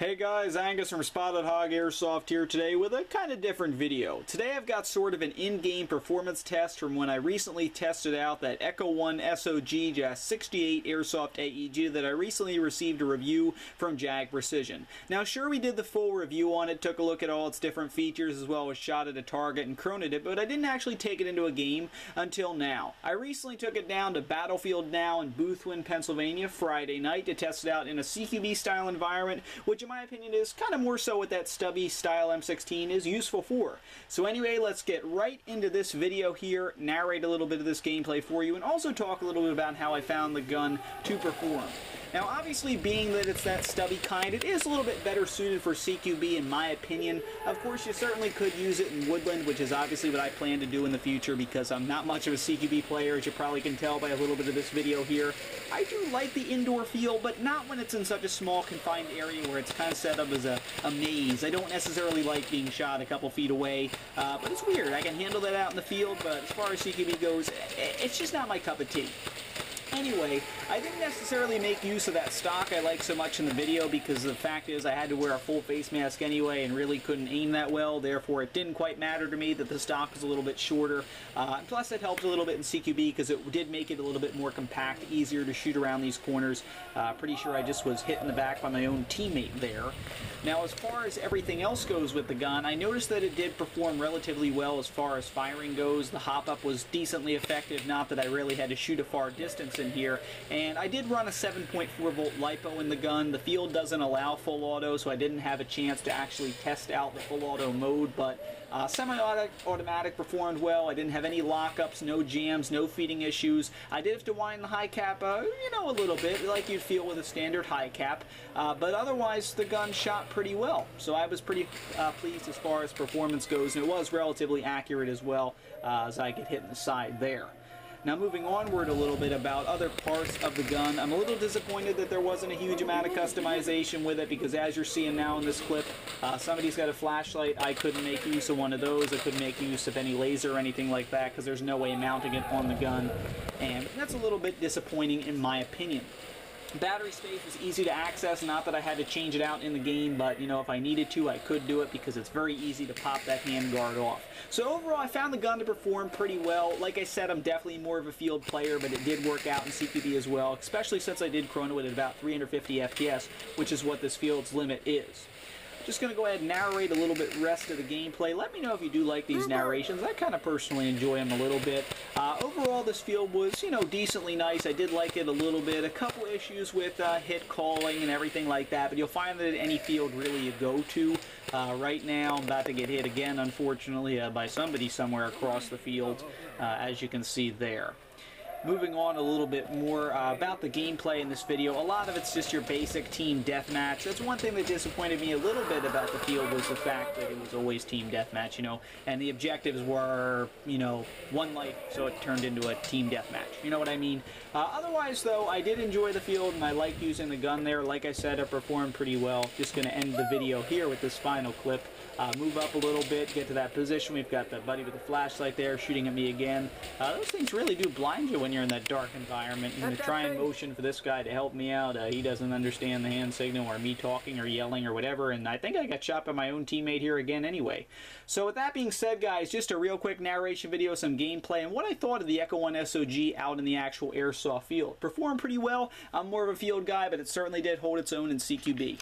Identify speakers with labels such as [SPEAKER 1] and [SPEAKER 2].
[SPEAKER 1] Hey guys, Angus from Spotted Hog Airsoft here today with a kind of different video. Today I've got sort of an in-game performance test from when I recently tested out that Echo 1 SOG-68 Airsoft AEG that I recently received a review from Jag Precision. Now sure, we did the full review on it, took a look at all its different features as well as shot at a target and chroned it, but I didn't actually take it into a game until now. I recently took it down to Battlefield Now in Boothwyn, Pennsylvania Friday night to test it out in a CQB style environment, which in my opinion is kind of more so what that stubby style M16 is useful for. So anyway, let's get right into this video here, narrate a little bit of this gameplay for you, and also talk a little bit about how I found the gun to perform. Now obviously, being that it's that stubby kind, it is a little bit better suited for CQB in my opinion. Of course, you certainly could use it in Woodland, which is obviously what I plan to do in the future because I'm not much of a CQB player, as you probably can tell by a little bit of this video here. I do like the indoor feel, but not when it's in such a small confined area where it's kind of set up as a maze. I don't necessarily like being shot a couple feet away, but it's weird. I can handle that out in the field, but as far as CQB goes, it's just not my cup of tea. Anyway, I didn't necessarily make use of that stock I like so much in the video because the fact is I had to wear a full face mask anyway and really couldn't aim that well. Therefore, it didn't quite matter to me that the stock was a little bit shorter. Plus, it helped a little bit in CQB because it did make it a little bit more compact, easier to shoot around these corners. Pretty sure I just was hit in the back by my own teammate there. Now, as far as everything else goes with the gun, I noticed that it did perform relatively well as far as firing goes. The hop-up was decently effective, not that I really had to shoot a far distance in here. And I did run a 7.4 volt LiPo in the gun. The field doesn't allow full auto, so I didn't have a chance to actually test out the full auto mode, but semi-automatic performed well. I didn't have any lockups, no jams, no feeding issues. I did have to wind the high cap, you know, a little bit, like you'd feel with a standard high cap, but otherwise the gun shot pretty well. So I was pretty pleased as far as performance goes, and it was relatively accurate as well as I get hit in the side there. Now moving onward a little bit about other parts of the gun, I'm a little disappointed that there wasn't a huge amount of customization with it because as you're seeing now in this clip, somebody's got a flashlight. I couldn't make use of one of those. I couldn't make use of any laser or anything like that because there's no way mounting it on the gun, and that's a little bit disappointing in my opinion. Battery space was easy to access, not that I had to change it out in the game, but you know, if I needed to, I could do it because it's very easy to pop that handguard off. So overall, I found the gun to perform pretty well. Like I said, I'm definitely more of a field player, but it did work out in CQB as well, especially since I did chrono it at about 350 FPS, which is what this field's limit is. Just going to go ahead and narrate a little bit rest of the gameplay. Let me know if you do like these narrations. I kind of personally enjoy them a little bit. Overall, this field was, you know, decently nice. I did like it a little bit. A couple issues with hit calling and everything like that, but you'll find that at any field really you go to. Right now, I'm about to get hit again, unfortunately, by somebody somewhere across the field, as you can see there. Moving on a little bit more about the gameplay in this video, a lot of it's just your basic team deathmatch. That's one thing that disappointed me a little bit about the field was the fact that it was always team deathmatch, you know, and the objectives were, you know, one life, so it turned into a team deathmatch. You know what I mean? Otherwise, though, I did enjoy the field, and I liked using the gun there. Like I said, it performed pretty well. Just going to end the video here with this final clip. Move up a little bit, get to that position. We've got the buddy with the flashlight there shooting at me again. Those things really do blind you when you're in that dark environment. And to try and motion for this guy to help me out, he doesn't understand the hand signal or me talking or yelling or whatever, and I think I got shot by my own teammate here again anyway. So with that being said, guys, just a real quick narration video, some gameplay, and what I thought of the Echo 1 SOG out in the actual airsoft field. Performed pretty well. I'm more of a field guy, but it certainly did hold its own in CQB.